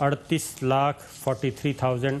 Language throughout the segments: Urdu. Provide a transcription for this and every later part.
38,43,000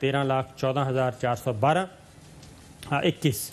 13,14,421।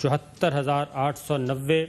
74,890।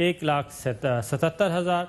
1,77,000,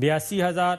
82,000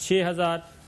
6,000।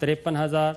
53,000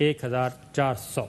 1,400।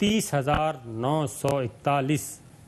30,941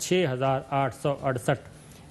6,868।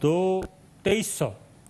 2300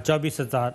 24,000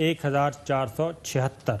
1,476।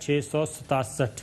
667।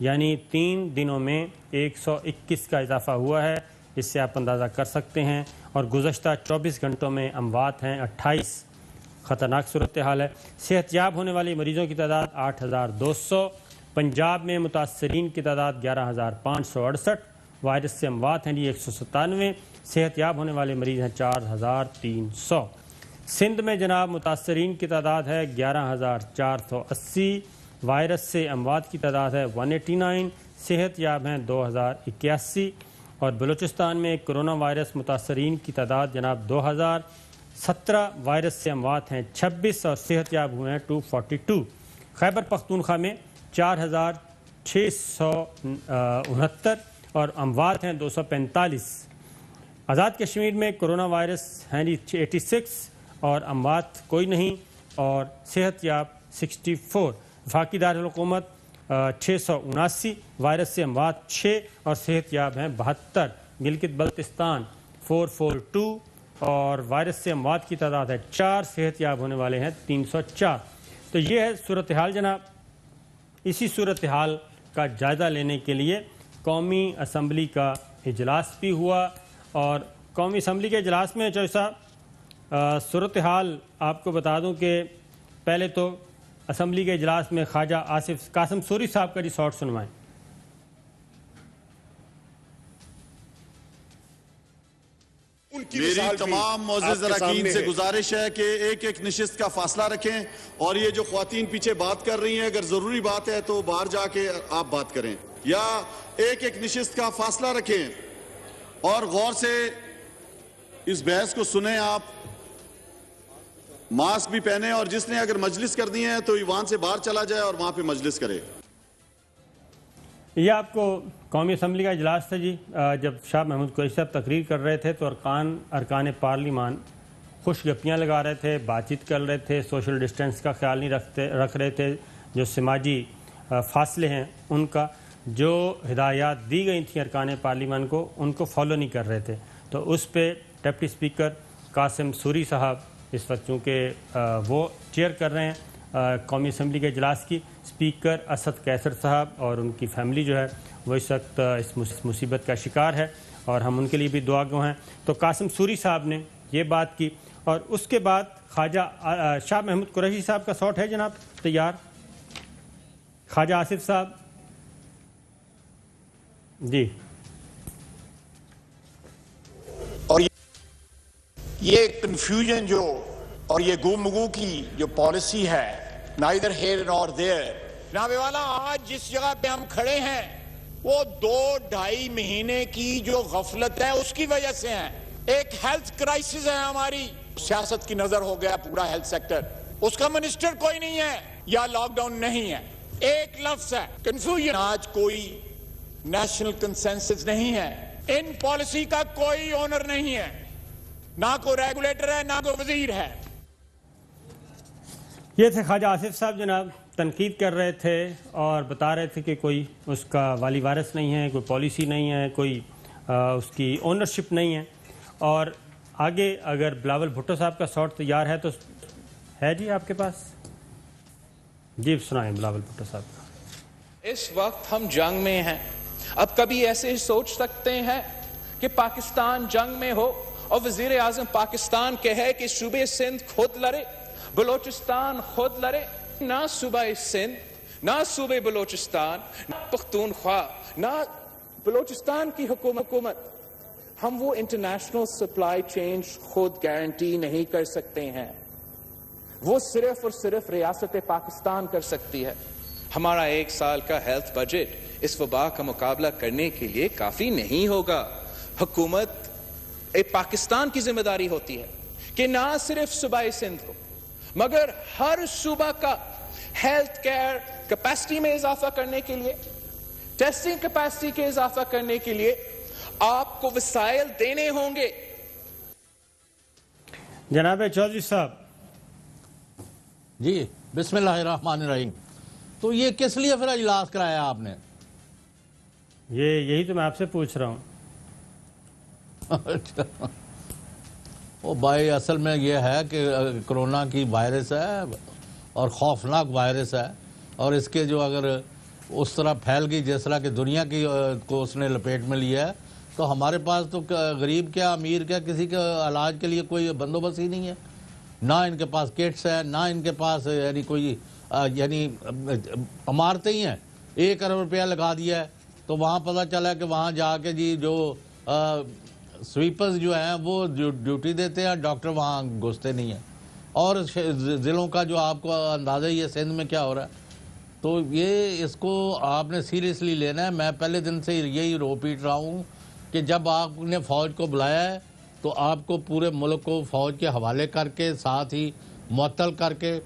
یعنی 3 دنوں میں 121 کا اضافہ ہوا ہے، اس سے آپ اندازہ کر سکتے ہیں۔ اور گزشتہ 24 گھنٹوں میں اموات ہیں 28، خطرناک صورتحال ہے۔ صحت یاب ہونے والے مریضوں کی تعداد 8200، پنجاب میں متاثرین کی تعداد 11568، وائرس سے اموات ہیں 197، صحت یاب ہونے والے مریض ہیں 4300۔ سندھ میں جناب متاثرین کی تعداد ہے 11480، وائرس سے اموات کی تعداد ہے 189، صحت یاب ہیں 2081۔ اور بلوچستان میں کرونا وائرس متاثرین کی تعداد جناب 2017، وائرس سے اموات ہیں 26 اور صحت یاب ہوئے ہیں 242۔ خیبر پختونخوا میں 4669 اور اموات ہیں 245۔ آزاد کشمیر میں کرونا وائرس ہیں 86 اور اموات کوئی نہیں اور صحت یاب 64۔ وفاقی دارالحکومت 679، وائرس سے اموات 6 اور صحت یاب ہیں 72۔ گلگت بلتستان 442 اور وائرس سے اموات کی تعداد ہے 4، صحت یاب ہونے والے ہیں 304۔ تو یہ ہے صورتحال جناب۔ اسی صورتحال کا جائزہ لینے کے لیے قومی اسمبلی کا اجلاس بھی ہوا، اور قومی اسمبلی کے اجلاس میں چوہدری صاحب صورتحال آپ کو بتا دوں کہ پہلے تو اسمبلی کے اجلاس میں خواجہ آصف قاسم سوری صاحب کا ریسارٹ سنوائیں۔ میری تمام معزز اراکین سے گزارش ہے کہ ایک ایک نشست کا فاصلہ رکھیں، اور یہ جو خواتین پیچھے بات کر رہی ہیں اگر ضروری بات ہے تو باہر جا کے آپ بات کریں، یا ایک ایک نشست کا فاصلہ رکھیں اور غور سے اس بحث کو سنیں۔ آپ ماسک بھی پہنے، اور جس نے اگر مجلس کرنی ہے تو ایوان سے باہر چلا جائے اور وہاں پہ مجلس کرے۔ یہ آپ کو قومی اسمبلی کا اجلاس تھا جی، جب شاہ محمود قریشی صاحب تقریر کر رہے تھے تو ارکان پارلیمان خوش گپیاں لگا رہے تھے، بات چیت کر رہے تھے، سوشل ڈسٹینس کا خیال نہیں رکھ رہے تھے، جو سماجی فاصلے ہیں ان کا جو ہدایات دی گئی تھیں ارکان پارلیمان کو ان کو فالو نہیں کر رہے تھے۔ تو اس پہ ڈپٹی اسپیکر قاسم سوری صاحب اس وقت چونکہ وہ چیئر کر رہے ہیں قومی اسمبلی کے اجلاس کی، اسپیکر اسد قیصر صاحب اور ان کی فیملی جو ہے وہ اس وقت اس مصیبت کا شکار ہے، اور ہم ان کے لیے بھی دعا گو ہیں۔ تو قاسم سوری صاحب نے یہ بات کی، اور اس کے بعد خواجہ شاہ محمود قریشی صاحب کا ساؤٹ ہے جناب تیار؟ خواجہ آصف صاحب جی۔ اور یہ کنفیوژن جو اور یہ گفتگو کی جو پالیسی ہے neither here nor there، جناب والا آج جس جگہ پہ ہم کھڑے ہیں وہ 2-2.5 مہینے کی جو غفلت ہے اس کی وجہ سے ہیں۔ ایک ہیلتھ کرائسس ہے ہماری، سیاست کی نظر ہو گیا پورا ہیلتھ سیکٹر، اس کا منسٹر کوئی نہیں ہے یا لاک ڈاؤن نہیں ہے، ایک لفظ ہے کنفیوژن۔ آج کوئی نیشنل کنسنسس نہیں ہے، ان پالیسی کا کوئی اونر نہیں ہے، نہ کوئی ریگولیٹر ہے نہ کوئی وزیر ہے۔ یہ تھے خواجہ آصف صاحب جناب، تنقید کر رہے تھے اور بتا رہے تھے کہ کوئی اس کا والی وارث نہیں ہے، کوئی پالیسی نہیں ہے، کوئی اس کی اونرشپ نہیں ہے۔ اور آگے اگر بلاول بھٹو صاحب کا ساؤٹ تیار ہے تو ہے جی آپ کے پاس؟ جی سنائیں بلاول بھٹو صاحب کا۔ اس وقت ہم جنگ میں ہیں، اب کبھی ایسے سوچ سکتے ہیں کہ پاکستان جنگ میں ہو اور وزیر اعظم پاکستان کہے کہ صوبے سندھ خود لڑے، بلوچستان خود لڑے؟ نہ صوبہ سندھ، نہ صوبے بلوچستان، نہ پختونخوا، نہ بلوچستان کی حکومت، ہم وہ انٹرنیشنل سپلائی چین خود گارنٹی نہیں کر سکتے ہیں، وہ صرف اور صرف ریاست پاکستان کر سکتی ہے۔ ہمارا 1 سال کا ہیلتھ بجٹ اس وبا کا مقابلہ کرنے کے لیے کافی نہیں ہوگا۔ حکومت پاکستان کی ذمہ داری ہوتی ہے کہ نہ صرف صوبہ سندھ کو مگر ہر صوبہ کا ہیلتھ کیئر کیپیسٹی میں اضافہ کرنے کے لیے، ٹیسٹنگ کیپیسٹی کے اضافہ کرنے کے لیے آپ کو وسائل دینے ہوں گے۔ جناب چودھری صاحب جی بسم اللہ الرحمن الرحیم۔ تو یہ کس لیے پھر اجلاس کرایا آپ نے؟ یہی تو میں آپ سے پوچھ رہا ہوں۔ وہ بھائی اصل میں یہ ہے کہ کرونا کی وائرس ہے اور خوفناک وائرس ہے، اور اس کے جو اگر اس طرح پھیل گئی جس طرح کہ دنیا کی کو اس نے لپیٹ میں لیا ہے، تو ہمارے پاس تو غریب کیا امیر کیا کسی کے علاج کے لیے کوئی بندوبست ہی نہیں ہے، نہ ان کے پاس کٹس ہے، نہ ان کے پاس یعنی کوئی یعنی عمارتیں ہی ہیں۔ 1 ارب روپیہ لگا دیا ہے تو وہاں پتہ چلا کہ وہاں جا کے جی جو سویپرز جو ہیں وہ ڈیوٹی دیتے ہیں، ڈاکٹر وہاں گھستے نہیں ہیں، اور ضلعوں کا جو آپ کو اندازہ ہی ہے سندھ میں کیا ہو رہا ہے۔ تو یہ اس کو آپ نے سیریسلی لینا ہے۔ میں پہلے دن سے یہی رو پیٹ رہا ہوں کہ جب آپ نے فوج کو بلایا ہے تو آپ کو پورے ملک کو فوج کے حوالے کر کے ساتھ ہی معطل کر کے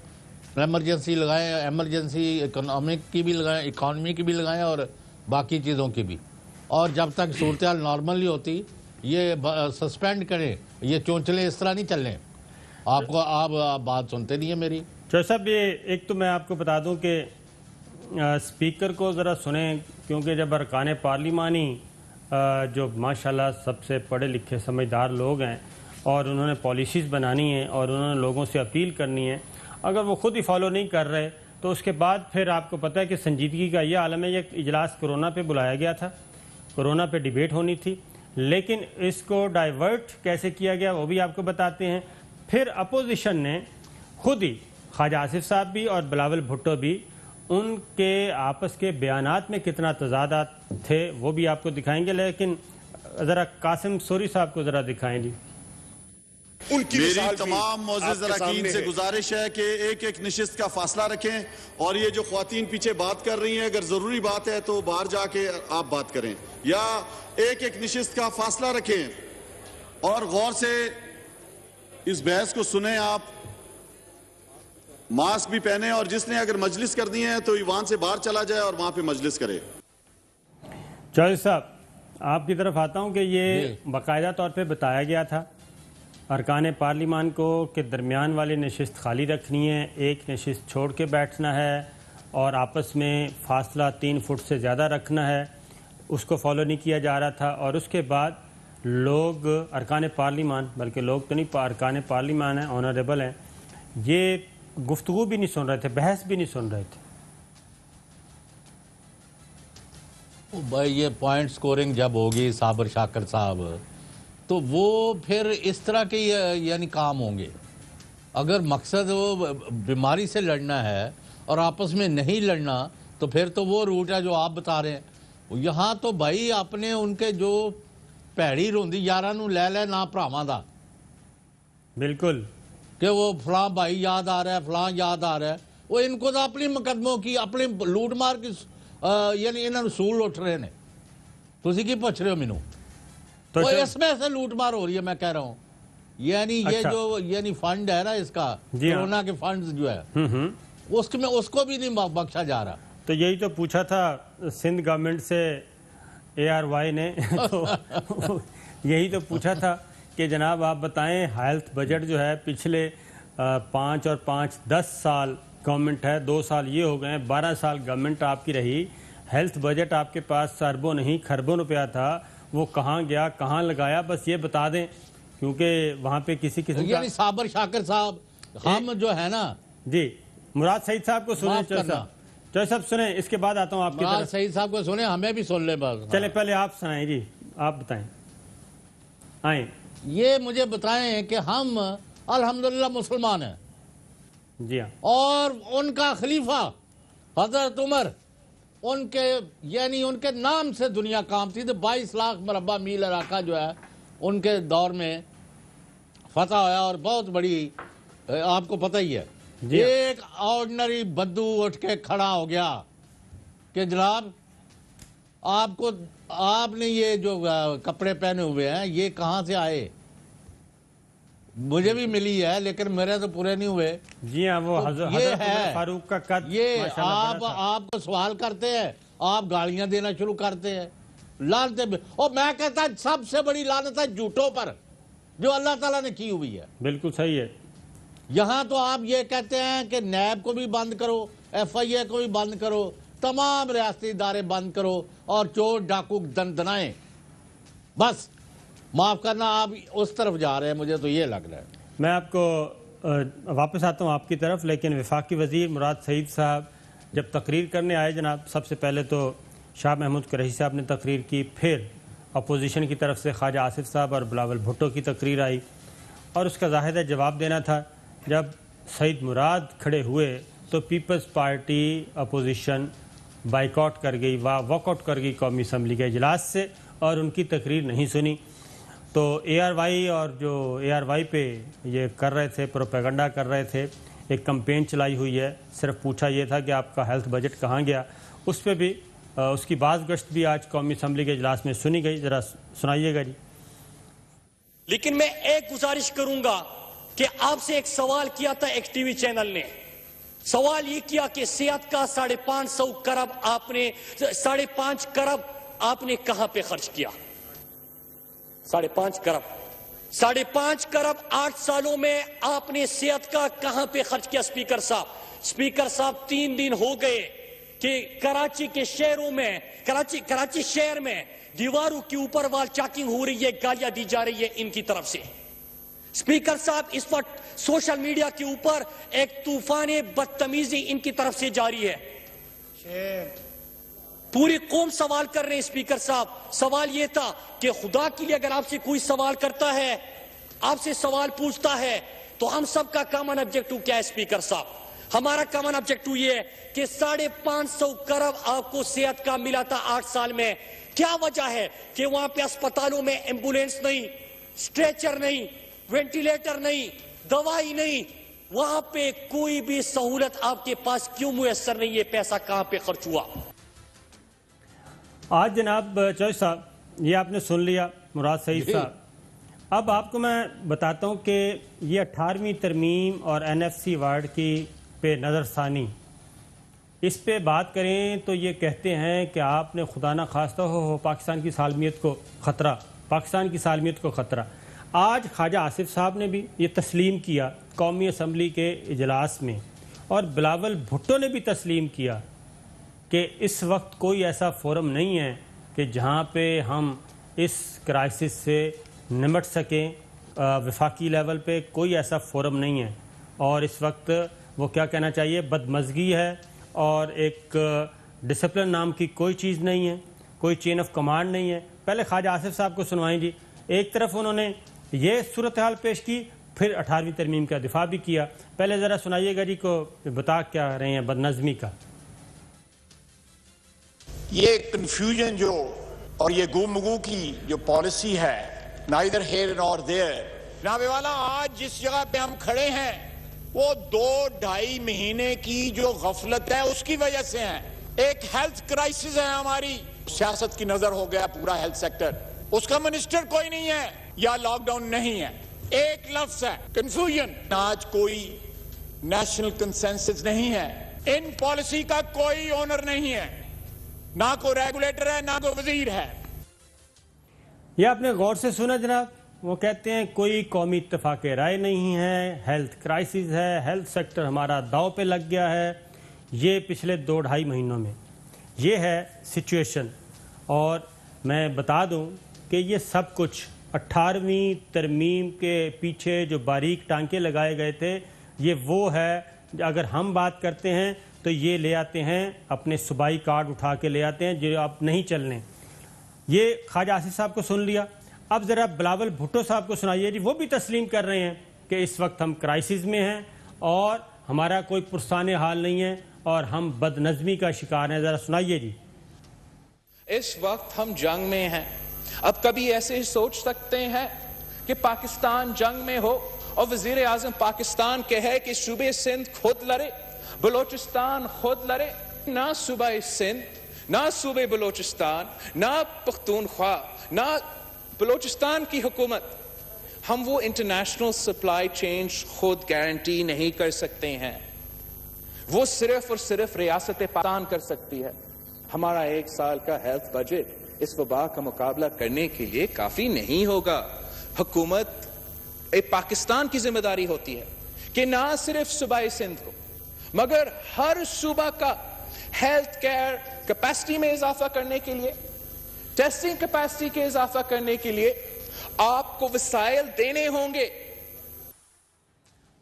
ایمرجنسی لگائیں، ایمرجنسی اکنامی کی بھی لگائیں اور باقی چیزوں کی بھی، اور جب تک صورتحال نارمل نہیں ہوتی یہ سسپینڈ کریں، یہ چونچلے اس طرح نہیں چلیں۔ آپ بات سنتے نہیں ہیں میری۔ چوہدری صاحب، یہ ایک تو میں آپ کو بتا دوں کہ اسپیکر کو ذرا سنیں، کیونکہ جب ارکان پارلیمانی جو ماشاءاللہ سب سے پڑھے لکھے سمجھدار لوگ ہیں اور انہوں نے پالیسیز بنانی ہیں اور انہوں نے لوگوں سے اپیل کرنی ہے، اگر وہ خود ہی فالو نہیں کر رہے تو اس کے بعد پھر آپ کو پتہ ہے کہ سنجیدگی کا یہ عالم ہے۔ یہ اجلاس کورونا پہ بلایا گیا تھا، کورونا پہ ڈیبیٹ ہونی تھی، لیکن اس کو ڈائیورٹ کیسے کیا گیا وہ بھی آپ کو بتاتے ہیں۔ پھر اپوزیشن نے خود ہی، خواجہ آصف صاحب بھی اور بلاول بھٹو بھی، ان کے آپس کے بیانات میں کتنا تضادات تھے وہ بھی آپ کو دکھائیں گے، لیکن ذرا قاسم سوری صاحب کو ذرا دکھائیں جی۔ میری تمام معزز اراکین سے گزارش ہے کہ ایک نشست کا فاصلہ رکھیں، اور یہ جو خواتین پیچھے بات کر رہی ہیں اگر ضروری بات ہے تو باہر جا کے آپ بات کریں، یا ایک نشست کا فاصلہ رکھیں اور غور سے اس بحث کو سنیں۔ آپ ماسک بھی پہنے، اور جس نے اگر مجلس کرنی ہے تو ایوان سے باہر چلا جائے اور وہاں پہ مجلس کرے۔ چوہدری صاحب، آپ کی طرف آتا ہوں کہ یہ باقاعدہ طور پہ بتایا گیا تھا ارکان پارلیمان کو کہ درمیان والی نشست خالی رکھنی ہے، ایک نشست چھوڑ کے بیٹھنا ہے، اور آپس میں فاصلہ 3 فٹ سے زیادہ رکھنا ہے، اس کو فالو نہیں کیا جا رہا تھا۔ اور اس کے بعد لوگ ارکان پارلیمان، بلکہ لوگ تو نہیں، ارکان پارلیمان ہیں، آنریبل ہیں، یہ گفتگو بھی نہیں سن رہے تھے، بحث بھی نہیں سن رہے تھے۔ بھائی یہ پوائنٹ سکورنگ جب ہوگی صابر شاکر صاحب تو وہ پھر اس طرح کے یعنی کام ہوں گے۔ اگر مقصد وہ بیماری سے لڑنا ہے اور آپس میں نہیں لڑنا تو پھر تو وہ روٹ ہے جو آپ بتا رہے ہیں۔ یہاں تو بھائی اپنے ان کے جو پیڑی روندی یاراں نوں لے لے نہ بھراواں دا، بالکل، کہ وہ فلاں بھائی یاد آ رہا ہے، فلاں یاد آ رہا ہے، وہ ان کو تو اپنی مقدموں کی، اپنی لوٹ مار کی یعنی انہوں نے سول اٹھ رہے ہیں۔ تسی کی پوچھ رہے ہو مینوں؟ تو اس میں سے لوٹ مار ہو رہی ہے، میں کہہ رہا ہوں۔ یعنی یہ جو یعنی فنڈ ہے نا اس کا، کورونا کے فنڈز جو ہے اس کو بھی نہیں بخشا جا رہا۔ تو یہی تو پوچھا تھا سندھ گورنمنٹ سے ARY نے، یہی تو پوچھا تھا کہ جناب آپ بتائیں ہیلتھ بجٹ جو ہے پچھلے 5 اور 5 10 سال گورنمنٹ ہے، 2 سال یہ ہو گئے ہیں، 12 سال گورنمنٹ آپ کی رہی، ہیلتھ بجٹ آپ کے پاس اربوں نہیں خربوں روپیہ تھا، وہ کہاں گیا، کہاں لگایا، بس یہ بتا دیں، کیونکہ وہاں پہ کسی قسم کا یعنی صابر شاکر صاحب ہم جو ہے نا جی مراد سعید صاحب کو سنیں، چوہدری صاحب سنیں، اس کے بعد آتا ہوں آپ کی مراد سعید صاحب کو سنیں، ہمیں بھی سن لیں بس۔ چلے پہلے آپ سنائیں جی، آپ بتائیں، آئیں یہ مجھے بتائیں کہ ہم الحمدللہ مسلمان ہیں، جی ہاں، اور ان کا خلیفہ حضرت عمر، ان کے یعنی ان کے نام سے دنیا کامتی تھی۔ 22 لاکھ مربع میل علاقہ جو ہے ان کے دور میں فتح ہوا، اور بہت بڑی آپ کو پتہ ہی ہے۔ ایک آرڈنری بدو اٹھ کے کھڑا ہو گیا کہ جناب آپ نے یہ جو کپڑے پہنے ہوئے ہیں یہ کہاں سے آئے؟ مجھے بھی ملی ہے لیکن میرے تو پورے نہیں ہوئے۔ جی ہاں، وہ حضرت عمر فاروق کا قد، یہ آپ کو سوال کرتے ہیں، آپ گالیاں دینا شروع کرتے ہیں، لعنتیں۔ اور میں کہتا سب سے بڑی لعنت ہے جھوٹوں پر جو اللہ تعالیٰ نے کی ہوئی ہے۔ بالکل صحیح ہے۔ یہاں تو آپ یہ کہتے ہیں کہ نیب کو بھی بند کرو، FIA کو بھی بند کرو، تمام ریاستی ادارے بند کرو، اور چور ڈاکو دنائیں، بس معاف کرنا آپ اس طرف جا رہے ہیں، مجھے تو یہ لگ رہا ہے۔ میں آپ کو واپس آتا ہوں آپ کی طرف، لیکن وفاقی وزیر مراد سعید صاحب جب تقریر کرنے آئے جناب سب سے پہلے تو شاہ محمود قریشی صاحب نے تقریر کی، پھر اپوزیشن کی طرف سے خواجہ آصف صاحب اور بلاول بھٹو کی تقریر آئی اور اس کا ظاہر جواب دینا تھا۔ جب سعید مراد کھڑے ہوئے تو پیپلز پارٹی اپوزیشن بائیکاٹ کر گئی، واک آؤٹ کر گئی قومی اسمبلی کے اجلاس سے اور ان کی تقریر نہیں سنی۔ تو اے آر وائی اور جو اے آر وائی پہ یہ کر رہے تھے، پروپیگنڈا کر رہے تھے، ایک کمپین چلائی ہوئی ہے، صرف پوچھا یہ تھا کہ آپ کا ہیلتھ بجٹ کہاں گیا، اس پہ بھی اس کی باز گشت بھی آج قومی اسمبلی کے اجلاس میں سنی گئی۔ ذرا سنائیے گا جی۔ لیکن میں ایک گزارش کروں گا کہ آپ سے ایک سوال کیا تھا ایک ٹی وی چینل نے، سوال یہ کیا کہ صحت کا 550 کرب آپ نے 5.5 کرب آپ نے کہاں پہ خرچ کیا؟ 5.5 کرب 5.5 کرب 8 سالوں میں آپ نے صحت کا کہاں پہ خرچ کیا؟ اسپیکر صاحب 3 دن ہو گئے کہ کراچی کے شہروں میں کراچی شہر میں دیواروں کے اوپر وال چاکنگ ہو رہی ہے، گالیاں دی جا رہی ہے ان کی طرف سے۔ اسپیکر صاحب اس وقت سوشل میڈیا کے اوپر ایک طوفان بدتمیزی ان کی طرف سے جاری ہے، پوری قوم سوال کر رہے ہیں۔ اسپیکر صاحب سوال یہ تھا کہ خدا کے لیے اگر آپ سے کوئی سوال کرتا ہے، آپ سے سوال پوچھتا ہے تو ہم سب کا کامن آبجیکٹو کیا ہے؟ اسپیکر صاحب ہمارا کامن آبجیکٹو یہ ہے کہ 550 کرب آپ کو صحت کا ملا تھا 8 سال میں۔ کیا وجہ ہے کہ وہاں پہ اسپتالوں میں ایمبولینس نہیں، اسٹریچر نہیں، وینٹیلیٹر نہیں، دوائی نہیں، وہاں پہ کوئی بھی سہولت آپ کے پاس کیوں میسر نہیں؟ یہ پیسہ کہاں پہ خرچ ہوا؟ آج جناب چوہدری صاحب یہ آپ نے سن لیا مراد سعید صاحب، اب آپ کو میں بتاتا ہوں کہ یہ 18ویں ترمیم اور این ایف سی وارڈ کی پہ نظر ثانی، اس پہ بات کریں تو یہ کہتے ہیں کہ آپ نے خدا نہ خواستہ ہو پاکستان کی سالمیت کو خطرہ، پاکستان کی سالمیت کو خطرہ۔ آج خواجہ آصف صاحب نے بھی یہ تسلیم کیا قومی اسمبلی کے اجلاس میں، اور بلاول بھٹو نے بھی تسلیم کیا کہ اس وقت کوئی ایسا فورم نہیں ہے کہ جہاں پہ ہم اس کرائسس سے نمٹ سکیں، وفاقی لیول پہ کوئی ایسا فورم نہیں ہے۔ اور اس وقت وہ کیا کہنا چاہیے، بدمزگی ہے اور ایک ڈسپلن نام کی کوئی چیز نہیں ہے، کوئی چین آف کمانڈ نہیں ہے۔ پہلے خواجہ آصف صاحب کو سنوائیں جی، ایک طرف انہوں نے یہ صورتحال پیش کی، پھر 18ویں ترمیم کا دفاع بھی کیا۔ پہلے ذرا سنائیے گا جی کو بتا کیا رہے ہیں بدنظمی کا۔ یہ کنفیوژن جو اور یہ گفتگو کی جو پالیسی ہے، neither here nor there، جناب والا آج جس جگہ پہ ہم کھڑے ہیں وہ 2-2.5 مہینے کی جو غفلت ہے اس کی وجہ سے ہیں۔ ایک ہیلتھ کرائسس ہے ہماری، سیاست کی نظر ہو گیا پورا ہیلتھ سیکٹر، اس کا منسٹر کوئی نہیں ہے یا لاک ڈاؤن نہیں ہے، ایک لفظ ہے کنفیوژن۔ آج کوئی نیشنل کنسنسس نہیں ہے، ان پالیسی کا کوئی اونر نہیں ہے، نہ کوئی ریگولیٹر ہے نہ کوئی وزیر ہے۔ یہ آپ نے غور سے سنا جناب، وہ کہتے ہیں کوئی قومی اتفاق رائے نہیں ہے، ہیلتھ کرائسس ہے، ہیلتھ سیکٹر ہمارا داؤ پہ لگ گیا ہے۔ یہ پچھلے 2-2.5 مہینوں میں یہ ہے سچویشن، اور میں بتا دوں کہ یہ سب کچھ 18ویں ترمیم کے پیچھے جو باریک ٹانکے لگائے گئے تھے، یہ وہ ہے۔ اگر ہم بات کرتے ہیں تو یہ لے آتے ہیں اپنے صوبائی کارڈ اٹھا کے لے آتے ہیں جو آپ نہیں چلنے۔ یہ خواجہ آصف صاحب کو سن لیا، اب ذرا بلاول بھٹو صاحب کو سنائیے جی، وہ بھی تسلیم کر رہے ہیں کہ اس وقت ہم کرائسس میں ہیں اور ہمارا کوئی پرسان حال نہیں ہے اور ہم بد نظمی کا شکار ہیں۔ ذرا سنائیے جی۔ اس وقت ہم جنگ میں ہیں، اب کبھی ایسے سوچ سکتے ہیں کہ پاکستان جنگ میں ہو اور وزیر اعظم پاکستان کہے کہ صوبے سندھ خود لڑے، بلوچستان خود لڑے؟ نہ صوبہ سندھ، نہ صوبے بلوچستان، نہ پختونخوا، نہ بلوچستان کی حکومت، ہم وہ انٹرنیشنل سپلائی چین خود گارنٹی نہیں کر سکتے ہیں، وہ صرف اور صرف ریاست پاکستان کر سکتی ہے۔ ہمارا 1 سال کا ہیلتھ بجٹ اس وبا کا مقابلہ کرنے کے لیے کافی نہیں ہوگا۔ حکومت پاکستان کی ذمہ داری ہوتی ہے کہ نہ صرف صوبہ سندھ کو مگر ہر صوبہ کا ہیلتھ کیئر کیپیسٹی میں اضافہ کرنے کے لیے، ٹیسٹنگ کیپیسٹی کے اضافہ کرنے کے لیے آپ کو وسائل دینے ہوں گے۔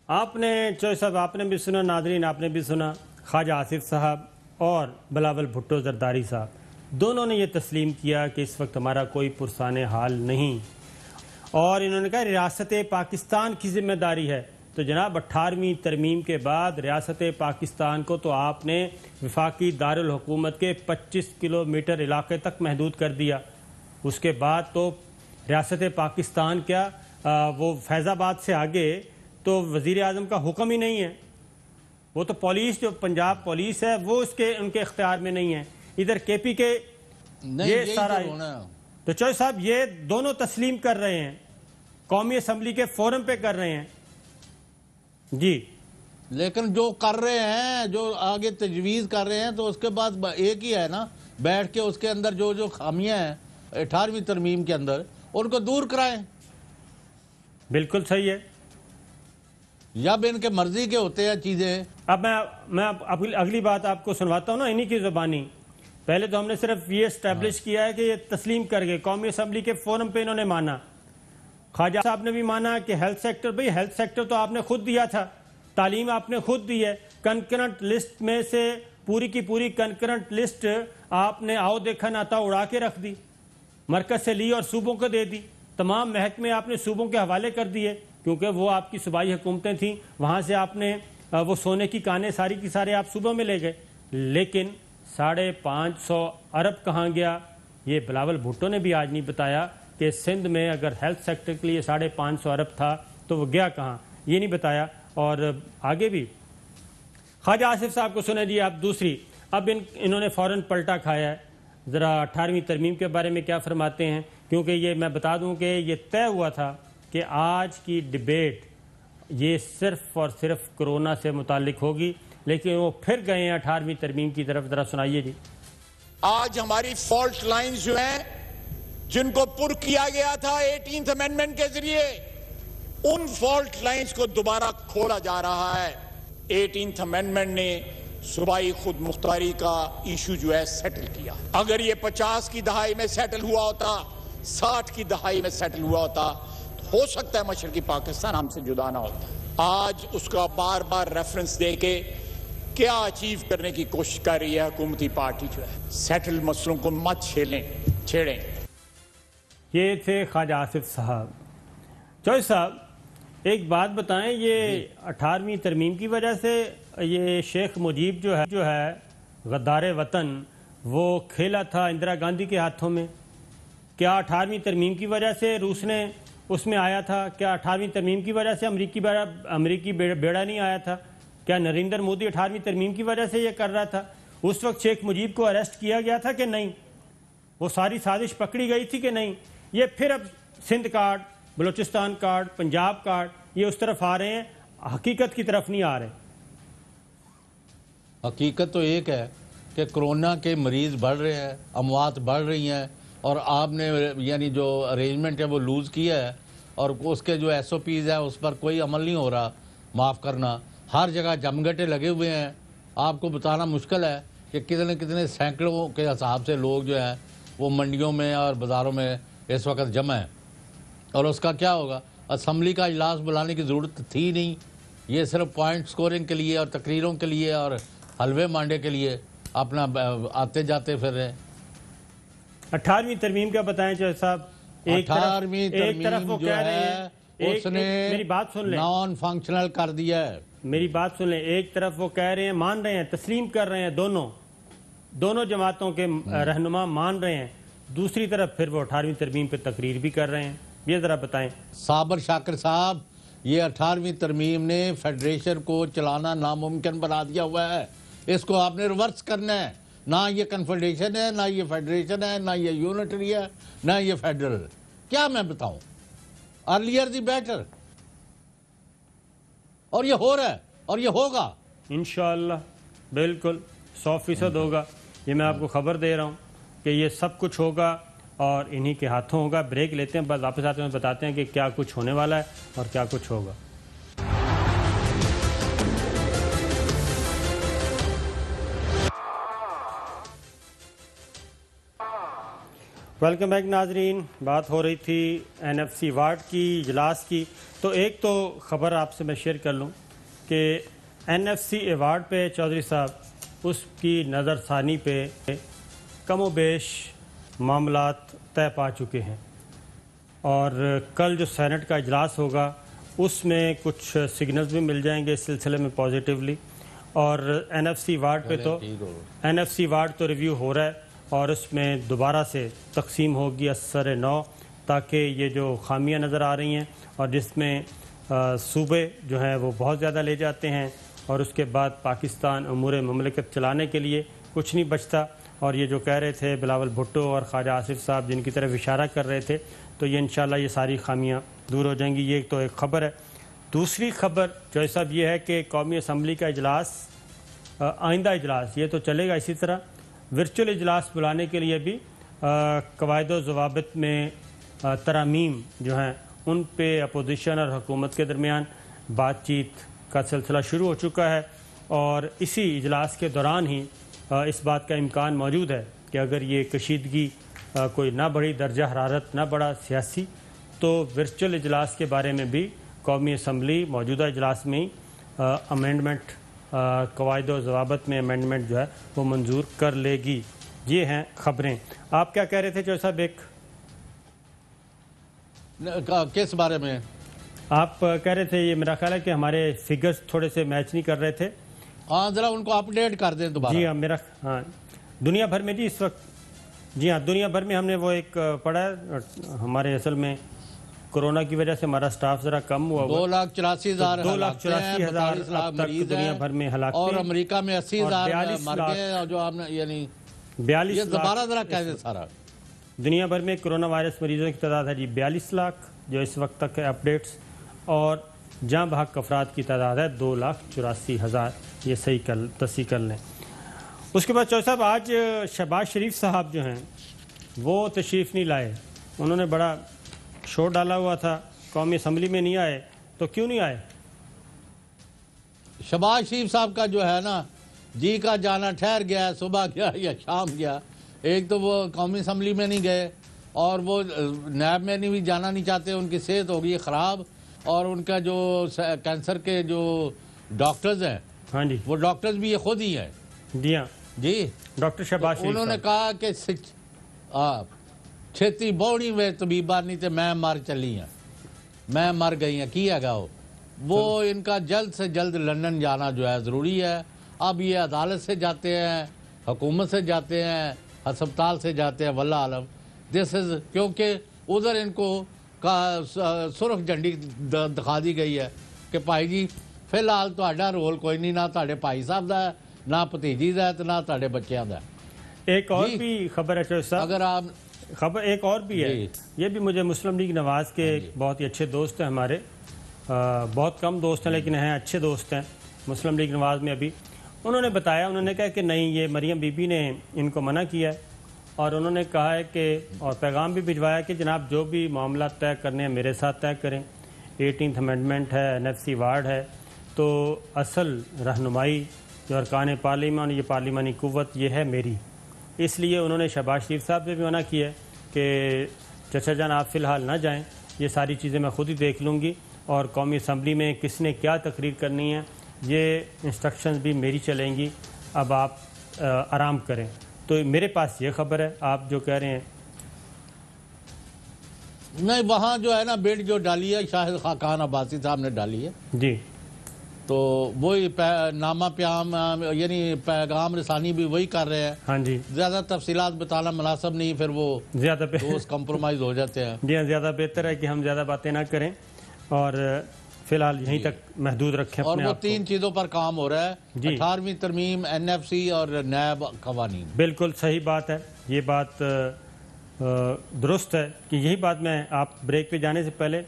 آپ نے چوہدری صاحب آپ نے بھی سنا، ناظرین آپ نے بھی سنا، خواجہ آصف صاحب اور بلاول بھٹو زرداری صاحب دونوں نے یہ تسلیم کیا کہ اس وقت ہمارا کوئی پرسان حال نہیں، اور انہوں نے کہا ریاست پاکستان کی ذمہ داری ہے۔ تو جناب 18ویں ترمیم کے بعد ریاست پاکستان کو تو آپ نے وفاقی دارالحکومت کے 25 کلومیٹر علاقے تک محدود کر دیا، اس کے بعد تو ریاست پاکستان کیا وہ فیض آباد سے آگے تو وزیر اعظم کا حکم ہی نہیں ہے، وہ تو پولیس جو پنجاب پولیس ہے وہ ان کے اختیار میں نہیں ہے، ادھر کے پی کے یہ سارا تو چوہے صاحب یہ دونوں تسلیم کر رہے ہیں، قومی اسمبلی کے فورم پہ کر رہے ہیں جی، لیکن جو کر رہے ہیں، جو آگے تجویز کر رہے ہیں، تو اس کے بعد ایک ہی ہے نا، بیٹھ کے اس کے اندر جو خامیاں ہیں 18ویں ترمیم کے اندر ان کو دور کرائیں۔ بالکل صحیح ہے، جب ان کے مرضی کے ہوتے ہیں چیزیں۔ اب میں اگلی بات آپ کو سنواتا ہوں نا انہی کی زبانی۔ پہلے تو ہم نے صرف یہ اسٹیبلش کیا ہے کہ یہ تسلیم کر گئے، قومی اسمبلی کے فورم پہ انہوں نے مانا، خواجہ صاحب نے بھی مانا کہ ہیلتھ سیکٹر، بھئی ہیلتھ سیکٹر تو آپ نے خود دیا تھا، تعلیم آپ نے خود دی ہے، کنکرنٹ لسٹ میں سے پوری کی پوری کنکرنٹ لسٹ آپ نے آؤ دیکھا ناتا اڑا کے رکھ دی، مرکز سے لی اور صوبوں کو دے دی، تمام محکمے آپ نے صوبوں کے حوالے کر دیے کیونکہ وہ آپ کی صوبائی حکومتیں تھیں، وہاں سے آپ نے وہ سونے کی کانیں ساری کی سارے آپ صوبوں میں لے گئے، لیکن 550 ارب کہاں گیا؟ یہ بلاول بھٹو نے بھی آج نہیں بتایا کہ سندھ میں اگر ہیلتھ سیکٹر کے لیے 550 ارب تھا تو وہ گیا کہاں، یہ نہیں بتایا۔ اور آگے بھی خواجہ آصف صاحب کو سنے جی آپ دوسری، اب انہوں نے فوراً پلٹا کھایا ہے، ذرا 18ویں ترمیم کے بارے میں کیا فرماتے ہیں، کیونکہ یہ میں بتا دوں کہ یہ طے ہوا تھا کہ آج کی ڈیبیٹ یہ صرف اور صرف کرونا سے متعلق ہوگی، لیکن وہ پھر گئے ہیں 18ویں ترمیم کی طرف، ذرا سنائیے جی۔ آج ہماری فالٹ لائنز جو ہیں جن کو پر کیا گیا تھا 18th امینڈمنٹ کے ذریعے، ان فالٹ لائنز کو دوبارہ کھولا جا رہا ہے۔ 18th امینڈمنٹ نے صوبائی خود مختاری کا ایشو جو ہے سیٹل کیا، اگر یہ 50 کی دہائی میں سیٹل ہوا ہوتا، 60 کی دہائی میں سیٹل ہوا ہوتا، ہو سکتا ہے مشرقی پاکستان ہم سے جدا نہ ہوتا۔ آج اس کا بار بار ریفرنس دے کے کیا اچیو کرنے کی کوشش کر رہی ہے حکومتی پارٹی جو ہے، سیٹل مسئلوں کو مت چھیڑیں۔ یہ تھے خواجہ آصف صاحب۔ چوہے صاحب ایک بات بتائیں، یہ 18ویں ترمیم کی وجہ سے یہ شیخ مجیب جو ہے غدار وطن، وہ کھیلا تھا اندرا گاندھی کے ہاتھوں میں، کیا 18ویں ترمیم کی وجہ سے روس نے اس میں آیا تھا؟ کیا 18ویں ترمیم کی وجہ سے امریکی بیڑا نہیں آیا تھا؟ کیا نریندر مودی 18ویں ترمیم کی وجہ سے یہ کر رہا تھا؟ اس وقت شیخ مجیب کو اریسٹ کیا گیا تھا کہ نہیں؟ وہ ساری سازش پکڑی گئی تھی کہ نہیں؟ یہ پھر اب Sindh card, Balochistan card, Punjab card یہ اس طرف آ رہے ہیں، حقیقت کی طرف نہیں آ رہے۔ حقیقت تو ایک ہے کہ کرونا کے مریض بڑھ رہے ہیں، اموات بڑھ رہی ہیں، اور آپ نے یعنی جو ارینجمنٹ ہے وہ لوز کیا ہے، اور اس کے جو ایس او پیز ہیں اس پر کوئی عمل نہیں ہو رہا، معاف کرنا، ہر جگہ جمگٹے لگے ہوئے ہیں۔ آپ کو بتانا مشکل ہے کہ کتنے سینکڑوں کے حساب سے لوگ جو ہیں وہ منڈیوں میں اور بازاروں میں اس وقت جمع ہیں، اور اس کا کیا ہوگا؟ اسمبلی کا اجلاس بلانے کی ضرورت تھی نہیں، یہ صرف پوائنٹ سکورنگ کے لیے اور تقریروں کے لیے اور حلوے مانڈے کے لیے اپنا آتے جاتے پھر رہے۔ 18ویں ترمیم کا بتائیں چوہے صاحب۔ 18ویں ترمیم جو ہے اس نے میری بات سن لیں، نان فنکشنل کر دیا ہے۔ میری بات سن لیں، ایک طرف وہ کہہ رہے ہیں، مان رہے ہیں، تسلیم کر رہے ہیں، دونوں جماعتوں کے رہنما مان رہے ہیں، دوسری طرف پھر وہ 18ویں ترمیم پہ تقریر بھی کر رہے ہیں، یہ ذرا بتائیں۔ صابر شاکر صاحب، یہ 18ویں ترمیم نے فیڈریشن کو چلانا ناممکن بنا دیا ہوا ہے، اس کو آپ نے ریورس کرنا ہے، نہ یہ کنفیڈریشن ہے، نہ یہ فیڈریشن ہے، نہ یہ یونٹری ہے، نہ یہ فیڈرل، کیا میں بتاؤں، ارلیئر دی بیٹر، اور یہ ہو رہا ہے اور یہ ہوگا انشاءاللہ، بالکل 100% ہوگا، یہ میں آپ کو خبر دے رہا ہوں کہ یہ سب کچھ ہوگا اور انہی کے ہاتھوں ہوگا۔ بریک لیتے ہیں، بس واپس آتے ہیں بتاتے ہیں کہ کیا کچھ ہونے والا ہے اور کیا کچھ ہوگا۔ ویلکم بیک ناظرین، بات ہو رہی تھی NFC ایوارڈ کی، اجلاس کی، تو ایک تو خبر آپ سے میں شیئر کر لوں کہ NFC ایوارڈ پہ چودھری صاحب اس کی نظر ثانی پہ کم و بیش معاملات طے پا چکے ہیں، اور کل جو سینٹ کا اجلاس ہوگا اس میں کچھ سگنلز بھی مل جائیں گے اس سلسلے میں پازیٹیولی، اور این ایف سی وارڈ تو ریویو ہو رہا ہے اور اس میں دوبارہ سے تقسیم ہوگی اثر نو، تاکہ یہ جو خامیاں نظر آ رہی ہیں اور جس میں صوبے جو ہیں وہ بہت زیادہ لے جاتے ہیں اور اس کے بعد پاکستان امور مملکت چلانے کے لیے کچھ نہیں بچتا، اور یہ جو کہہ رہے تھے بلاول بھٹو اور خواجہ آصف صاحب جن کی طرف اشارہ کر رہے تھے، تو یہ انشاءاللہ یہ ساری خامیاں دور ہو جائیں گی۔ یہ تو ایک خبر ہے۔ دوسری خبر جو صاحب یہ ہے کہ قومی اسمبلی کا اجلاس، آئندہ اجلاس یہ تو چلے گا اسی طرح، ورچوئل اجلاس بلانے کے لیے بھی قواعد و ضوابط میں ترامیم جو ہیں ان پہ اپوزیشن اور حکومت کے درمیان بات چیت کا سلسلہ شروع ہو چکا ہے، اور اسی اجلاس کے دوران ہی اس بات کا امکان موجود ہے کہ اگر یہ کشیدگی کوئی نہ بڑھی درجہ حرارت نہ بڑھا سیاسی، تو ورچوئل اجلاس کے بارے میں بھی قومی اسمبلی موجودہ اجلاس میں ہی امینڈمنٹ، قواعد و ضوابط میں امینڈمنٹ جو ہے وہ منظور کر لے گی۔ یہ ہیں خبریں۔ آپ کیا کہہ رہے تھے چوہے صاحب؟ ایک کس بارے میں آپ کہہ رہے تھے، یہ میرا خیال ہے کہ ہمارے فگرز تھوڑے سے میچ نہیں کر رہے تھے۔ ہاں ذرا ان کو اپڈیٹ کر دیں دوبارہ۔ جی ہاں دنیا بھر میں، جی اس وقت، جی ہاں دنیا بھر میں ہم نے وہ ایک پڑھا ہے، ہمارے اصل میں کرونا کی وجہ سے ہمارا سٹاف ذرا کم ہوا، 2,84,000 اب تک دنیا بھر میں ہلاکتیں، اور امریکہ میں 80,000 مر گئے، اور جو آپ نے یعنی 42 دوبارہ ذرا کہہ سارا دنیا بھر میں کرونا وائرس مریضوں کی تعداد ہے جی 42 لاکھ جو اس وقت تک ہے اپڈیٹس، اور جہاں بحق افراد کی تعداد ہے 2,84,000۔ یہ تصحیح کر لیں۔ اس کے بعد چوہے صاحب آج شہباز شریف صاحب جو ہیں وہ تشریف نہیں لائے، انہوں نے بڑا شور ڈالا ہوا تھا، قومی اسمبلی میں نہیں آئے، تو کیوں نہیں آئے؟ شہباز شریف صاحب کا جو ہے نا جی کا جانا ٹھہر گیا، صبح گیا یا شام گیا۔ ایک تو وہ قومی اسمبلی میں نہیں گئے، اور وہ نیب میں بھی جانا نہیں چاہتے، ان کی صحت ہو گئی خراب، اور ان کا جو کینسر کے جو ڈاکٹرز ہیں، ہاں جی وہ ڈاکٹرز بھی یہ خود ہی ہیں۔ جی ہاں جی ڈاکٹر شہباز شریف انہوں نے کہا کہ چھتی بوڑی میں طبیبہ نہیں تھے، میں مر چلی ہیں، میں مر گئی ہیں، کیا گا وہ ان کا جلد سے جلد لندن جانا جو ہے ضروری ہے۔ اب یہ عدالت سے جاتے ہیں، حکومت سے جاتے ہیں، ہسپتال سے جاتے ہیں، واللہ عالم کیونکہ ادھر ان کو سرخ جھنڈی دکھا دی گئی ہے کہ بھائی جی فی الحال تہاڈا رول کوئی نہیں، نہ تہاڈے بھائی صاحب دا ہے، نہ بھتیجی دا ہے، نہ تہاڈے بچیاں دا ہے۔ ایک اور بھی خبر ہے چوہے صاحب، اگر آپ خبر ایک اور بھی ہے، یہ بھی مجھے مسلم لیگ نواز کے بہت ہی اچھے دوست ہیں ہمارے، بہت کم دوست ہیں لیکن ہیں اچھے دوست ہیں مسلم لیگ نواز میں۔ ابھی انہوں نے بتایا، انہوں نے کہا کہ نہیں، یہ مریم بی بی نے ان کو منع کیا ہے، اور انہوں نے کہا ہے کہ، اور پیغام بھی بھجوایا کہ جناب جو بھی معاملات طے کرنے ہیں میرے ساتھ طے کریں، 18th امینڈمنٹ ہے، NFC وارڈ ہے، تو اصل رہنمائی جو ارکان پارلیمان، یہ پارلیمانی قوت یہ ہے میری۔ اس لیے انہوں نے شہباز شریف صاحب سے بھی منع کیا ہے کہ چچا جان آپ فی الحال نہ جائیں، یہ ساری چیزیں میں خود ہی دیکھ لوں گی، اور قومی اسمبلی میں کس نے کیا تقریر کرنی ہے یہ انسٹرکشنز بھی میری چلیں گی، اب آپ آرام کریں۔ تو میرے پاس یہ خبر ہے، آپ جو کہہ رہے ہیں نہیں، وہاں جو ہے نا بیٹ جو ڈالی ہے شاہد خاقان عباسی صاحب نے ڈالی ہے، جی، تو وہی نامہ پیام یعنی پیغام رسانی بھی وہی کر رہے ہیں۔ ہاں جی، زیادہ تفصیلات بتانا مناسب نہیں، پھر وہ زیادہ دوست کمپرومائز ہو جاتے ہیں۔ جی ہاں، زیادہ بہتر ہے کہ ہم زیادہ باتیں نہ کریں اور فی الحال یہیں تک محدود رکھیں اور اپنے وہ آپ کو۔ 3 چیزوں پر کام ہو رہا ہے، جی 18ویں ترمیم، NFC اور نیب قوانین۔ بالکل صحیح بات ہے، یہ بات درست ہے کہ یہی بات میں آپ بریک پہ جانے سے پہلے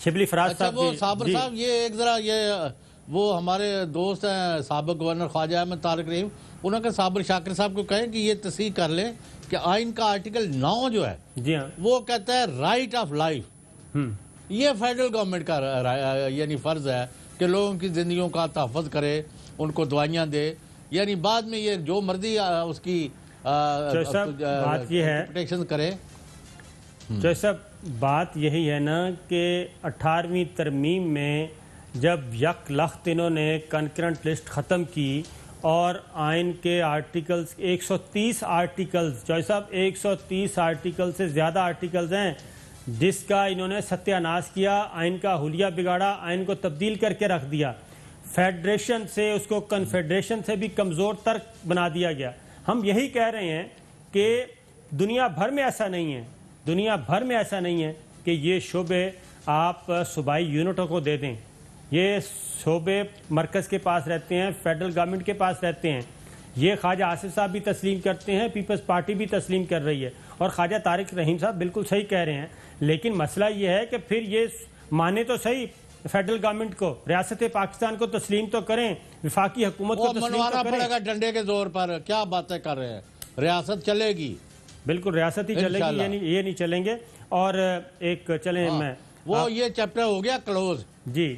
شبلی فراز صاحب، وہ صابر صاحب یہ ایک ذرا یہ وہ ہمارے دوست ہیں سابق گورنر خواجہ احمد طارق رحیم، انہوں نے صابر شاکر صاحب کو کہیں کہ یہ تصحیح کر لیں کہ آئین کا آرٹیکل 9 جو ہے جی ہاں، وہ کہتا ہے رائٹ آف لائف۔ یہ فیڈرل گورنمنٹ کا یعنی فرض ہے کہ لوگوں کی زندگیوں کا تحفظ کرے، ان کو دوائیاں دے، یعنی بعد میں یہ جو مرضی اس کی بات یہ ہے پروٹیکشن کرے۔ جیسا بات یہی ہے نا کہ 18ویں ترمیم میں جب یک لخت انہوں نے کنکرنٹ لسٹ ختم کی اور آئین کے آرٹیکلز 130 آرٹیکلز، جوئی صاحب 130 آرٹیکل سے زیادہ آرٹیکلز ہیں جس کا انہوں نے ستیہ ناش کیا، آئین کا حلیہ بگاڑا، آئین کو تبدیل کر کے رکھ دیا، فیڈریشن سے اس کو کنفیڈریشن سے بھی کمزور تر بنا دیا گیا۔ ہم یہی کہہ رہے ہیں کہ دنیا بھر میں ایسا نہیں ہے، دنیا بھر میں ایسا نہیں ہے کہ یہ شعبے آپ صوبائی یونٹوں کو دے دیں، یہ شعبے مرکز کے پاس رہتے ہیں، فیڈرل گورنمنٹ کے پاس رہتے ہیں۔ یہ خواجہ آصف صاحب بھی تسلیم کرتے ہیں، پیپلز پارٹی بھی تسلیم کر رہی ہے، اور خواجہ طارق رحیم صاحب بالکل صحیح کہہ رہے ہیں، لیکن مسئلہ یہ ہے کہ پھر یہ مانے تو صحیح فیڈرل گورنمنٹ کو، ریاست پاکستان کو تسلیم تو کریں، وفاقی حکومت کو تسلیم تو کریں۔ پڑے گا ڈنڈے کے زور پر، کیا باتیں کر رہے ہیں، ریاست چلے گی، بالکل ریاست ہی چلے گی، یہ نہیں چلیں گے۔ اور ایک چلیں میں وہ یہ چیپٹر ہو گیا کلوز۔ جی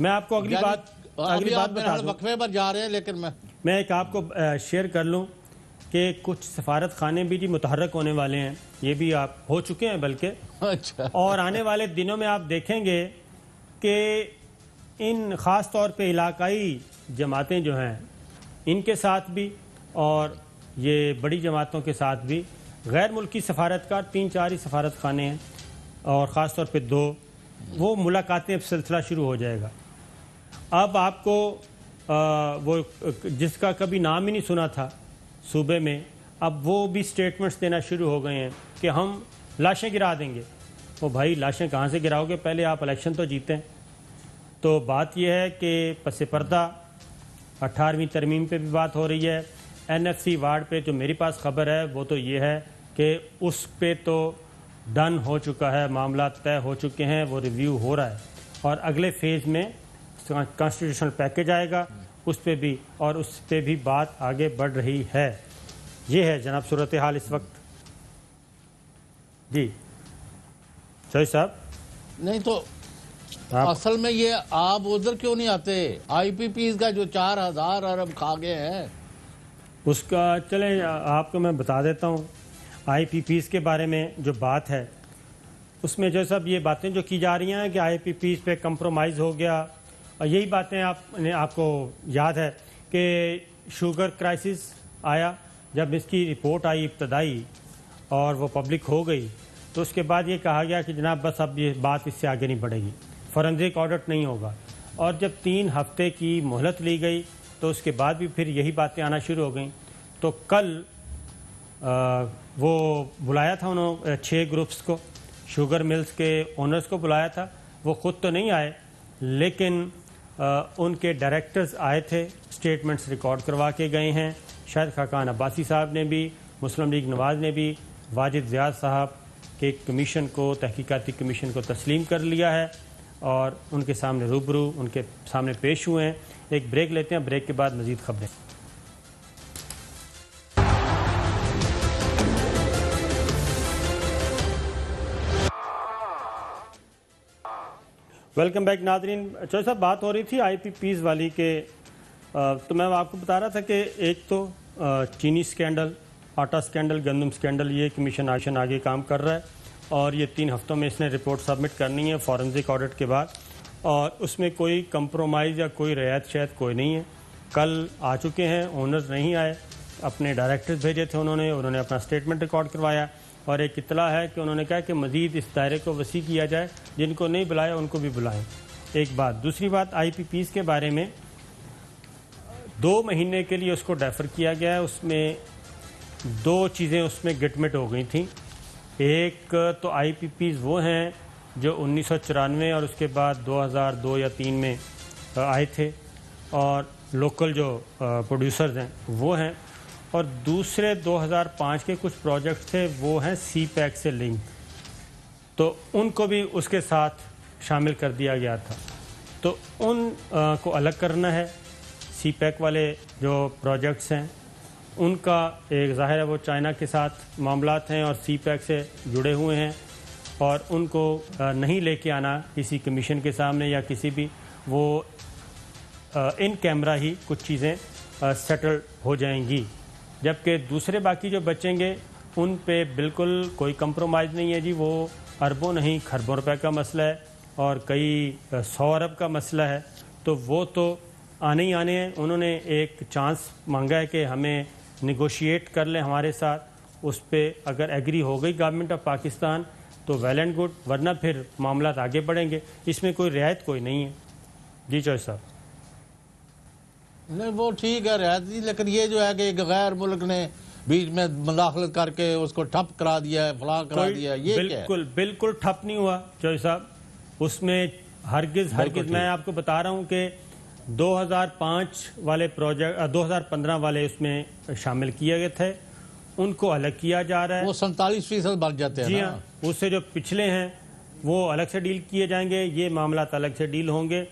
میں آپ کو اگلی بات بتا دوں، وقفے پر جا رہے ہیں، لیکن میں ایک آپ کو شیئر کر لوں کہ کچھ سفارت خانے بھی جی متحرک ہونے والے ہیں، یہ بھی آپ ہو چکے ہیں بلکہ، اچھا، اور آنے والے دنوں میں آپ دیکھیں گے کہ ان خاص طور پہ علاقائی جماعتیں جو ہیں ان کے ساتھ بھی اور یہ بڑی جماعتوں کے ساتھ بھی غیر ملکی سفارتکار 3-4 ہی سفارت خانے ہیں اور خاص طور پہ 2، وہ ملاقاتیں اب سلسلہ شروع ہو جائے گا۔ اب آپ کو وہ جس کا کبھی نام ہی نہیں سنا تھا صوبے میں، اب وہ بھی سٹیٹمنٹس دینا شروع ہو گئے ہیں کہ ہم لاشیں گرا دیں گے۔ وہ بھائی لاشیں کہاں سے گراؤ گے، پہلے آپ الیکشن تو جیتیں۔ تو بات یہ ہے کہ پس پردہ 18ویں ترمیم پہ بھی بات ہو رہی ہے، NFC وارڈ پہ جو میری پاس خبر ہے وہ تو یہ ہے کہ اس پہ تو ڈن ہو چکا ہے، معاملات طے ہو چکے ہیں، وہ ریویو ہو رہا ہے، اور اگلے فیز میں کانسٹیٹیوشنل پیکج آئے گا اس پہ بھی، اور اس پہ بھی بات آگے بڑھ رہی ہے۔ یہ ہے جناب صورتحال اس وقت۔ جی شاہد صاحب، نہیں تو اصل میں یہ آپ ادھر کیوں نہیں آتے؟ IPPs کا جو 4000 ارب کھا گئے ہیں اس کا چلیں آپ کو میں بتا دیتا ہوں۔ IPPs کے بارے میں جو بات ہے اس میں جو سب یہ باتیں جو کی جا رہی ہیں کہ IPPs پہ کمپرومائز ہو گیا، اور یہی باتیں آپ کو یاد ہے کہ شوگر کرائسس آیا، جب اس کی رپورٹ آئی ابتدائی اور وہ پبلک ہو گئی تو اس کے بعد یہ کہا گیا کہ جناب بس اب یہ بات اس سے آگے نہیں بڑھے گی، فورنزک آڈٹ نہیں ہوگا، اور جب 3 ہفتے کی مہلت لی گئی تو اس کے بعد بھی پھر یہی باتیں آنا شروع ہو گئیں۔ تو کل وہ بلایا تھا انہوں 6 گروپس کو، شوگر ملز کے اونرز کو بلایا تھا، وہ خود تو نہیں آئے لیکن ان کے ڈائریکٹرز آئے تھے، سٹیٹمنٹس ریکارڈ کروا کے گئے ہیں۔ شاہد خاقان عباسی صاحب نے بھی، مسلم لیگ نواز نے بھی واجد زیاد صاحب کے کمیشن کو، تحقیقاتی کمیشن کو تسلیم کر لیا ہے اور ان کے سامنے روبرو ان کے سامنے پیش ہوئے ہیں۔ ایک بریک لیتے ہیں، بریک کے بعد مزید خبریں۔ ویلکم بیک ناظرین۔ چوہدری صاحب بات ہو رہی تھی IPPs والی کے، تو میں آپ کو بتا رہا تھا کہ ایک تو چینی سکینڈل، آٹا سکینڈل، گندم سکینڈل، یہ کمیشن آگے کام کر رہا ہے اور یہ 3 ہفتوں میں اس نے رپورٹ سبمٹ کرنی ہے فورنزک آڈٹ کے بعد، اور اس میں کوئی کمپرومائز یا کوئی رعایت شاید کوئی نہیں ہے۔ کل آ چکے ہیں، اونرز نہیں آئے، اپنے ڈائریکٹرز بھیجے تھے انہوں نے اپنا سٹیٹمنٹ ریکارڈ کروایا، اور ایک اطلاع ہے کہ انہوں نے کہا کہ مزید اس دائرے کو وسیع کیا جائے، جن کو نہیں بلایا ان کو بھی بلائیں۔ ایک بات، دوسری بات IPPs کے بارے میں 2 مہینے کے لیے اس کو ڈیفر کیا گیا ہے۔ اس میں 2 چیزیں اس میں گٹمٹ ہو گئی تھیں۔ ایک تو IPPs وہ ہیں جو 1994 اور اس کے بعد 2002 یا 3 میں آئے تھے اور لوکل جو پروڈیوسرز ہیں وہ ہیں، اور دوسرے 2005 کے کچھ پروجیکٹس تھے وہ ہیں CPEC سے لنک، تو ان کو بھی اس کے ساتھ شامل کر دیا گیا تھا۔ تو ان کو الگ کرنا ہے۔ CPEC والے جو پروجیکٹس ہیں ان کا ایک ظاہر ہے وہ چائنا کے ساتھ معاملات ہیں اور CPEC سے جڑے ہوئے ہیں، اور ان کو نہیں لے کے آنا کسی کمیشن کے سامنے یا کسی بھی، وہ ان کیمرہ ہی کچھ چیزیں سیٹل ہو جائیں گی، جبکہ دوسرے باقی جو بچیں گے ان پہ بالکل کوئی کمپرومائز نہیں ہے جی۔ وہ اربوں نہیں کھربوں روپے کا مسئلہ ہے اور کئی 100 ارب کا مسئلہ ہے، تو وہ تو آنے ہی آنے ہیں. انہوں نے ایک چانس مانگا ہے کہ ہمیں نیگوشیٹ کر لیں ہمارے ساتھ. اس پہ اگر ایگری ہو گئی گورنمنٹ آف پاکستان تو ویل اینڈ گڈ, ورنہ پھر معاملات آگے بڑھیں گے. اس میں کوئی رعایت کوئی نہیں ہے. جی چوہدری صاحب. نہیں وہ ٹھیک ہے رعایت نہیں, لیکن یہ جو ہے کہ ایک غیر ملک نے بیچ میں مداخلت کر کے اس کو ٹھپ کرا دیا ہے, فلاں کرا دیا ہے, یہ کیا ہے؟ بالکل ٹھپ نہیں ہوا چوہدری صاحب. اس میں ہرگز میں آپ کو بتا رہا ہوں کہ 2005 والے پروجیکٹ 2015 والے اس میں شامل کیے گئے تھے, ان کو الگ کیا جا رہا ہے. وہ 47% بن جاتے ہیں. جی ہاں, اس سے جو پچھلے ہیں وہ الگ سے ڈیل کیے جائیں گے, یہ معاملات الگ سے ڈیل ہوں گے.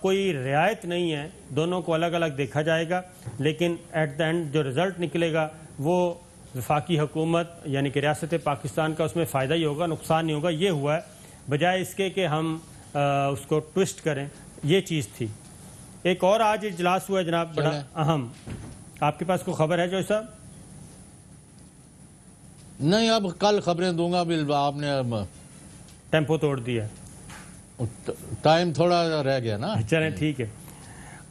کوئی رعایت نہیں ہے, دونوں کو الگ الگ دیکھا جائے گا, لیکن ایٹ دا اینڈ جو رزلٹ نکلے گا وہ وفاقی حکومت یعنی کہ ریاست پاکستان کا اس میں فائدہ ہی ہوگا, نقصان نہیں ہوگا. یہ ہوا ہے بجائے اس کے کہ ہم اس کو ٹوسٹ کریں, یہ چیز تھی. ایک اور آج اجلاس ہوا ہے جناب بڑا اہم, آپ کے پاس کوئی خبر ہے چوہدری صاحب؟ نہیں, اب کل خبریں دوں گا. ابھی آپ نے ٹیمپو توڑ دیا, ٹائم تھوڑا رہ گیا نا. چلیں ٹھیک ہے.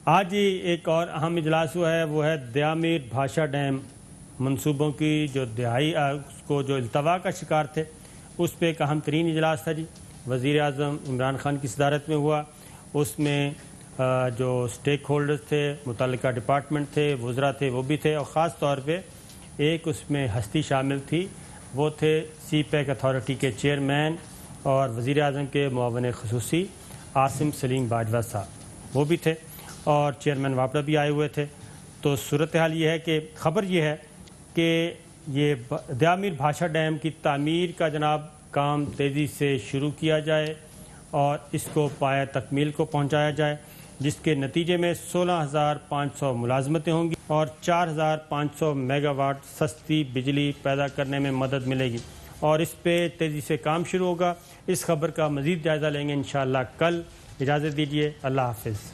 آج ہی ایک اور اہم اجلاس ہوا ہے, وہ ہے دیامیر بھاشا ڈیم منصوبوں کی جو دہائی اس کو جو التوا کا شکار تھے, اس پہ ایک اہم ترین اجلاس تھا. جی وزیر اعظم عمران خان کی صدارت میں ہوا. اس میں جو سٹیک ہولڈرز تھے, متعلقہ ڈپارٹمنٹ تھے, وزراء تھے, وہ بھی تھے, اور خاص طور پہ ایک اس میں ہستی شامل تھی, وہ تھے سی پیک اتھارٹی کے چیئرمین اور وزیر اعظم کے معاون خصوصی عاصم سلیم باجوہ صاحب, وہ بھی تھے, اور چیئرمین واپڈا بھی آئے ہوئے تھے. تو صورتحال یہ ہے کہ خبر یہ ہے کہ یہ دیامیر بھاشا ڈیم کی تعمیر کا جناب کام تیزی سے شروع کیا جائے اور اس کو پایہ تکمیل کو پہنچایا جائے, جس کے نتیجے میں 16,500 ملازمتیں ہوں گی اور 4,500 میگا واٹ سستی بجلی پیدا کرنے میں مدد ملے گی, اور اس پہ تیزی سے کام شروع ہوگا. اس خبر کا مزید جائزہ لیں گے انشاءاللہ کل. اجازت دیجیے, اللہ حافظ.